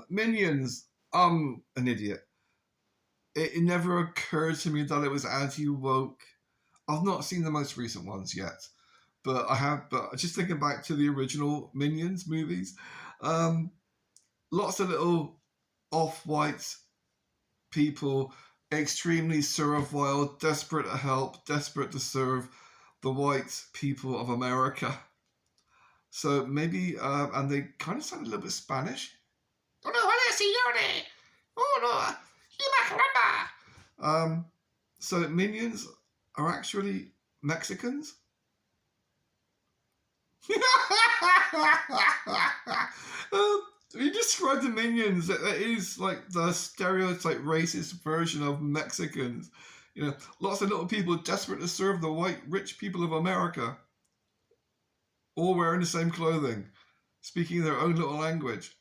Minions. I'm an idiot. It never occurred to me that it was anti-woke. I've not seen the most recent ones yet, but I have. But just thinking back to the original Minions movies, um, lots of little off-white people, extremely servile, desperate to help, desperate to serve the white people of America. So maybe, and they kind of sound a little bit Spanish. Oh no, hola, señores. Oh no, Iba. So minions are actually Mexicans. You describe the minions. It is like the stereotype racist version of Mexicans. You know, lots of little people desperate to serve the white rich people of America, all wearing the same clothing, speaking their own little language.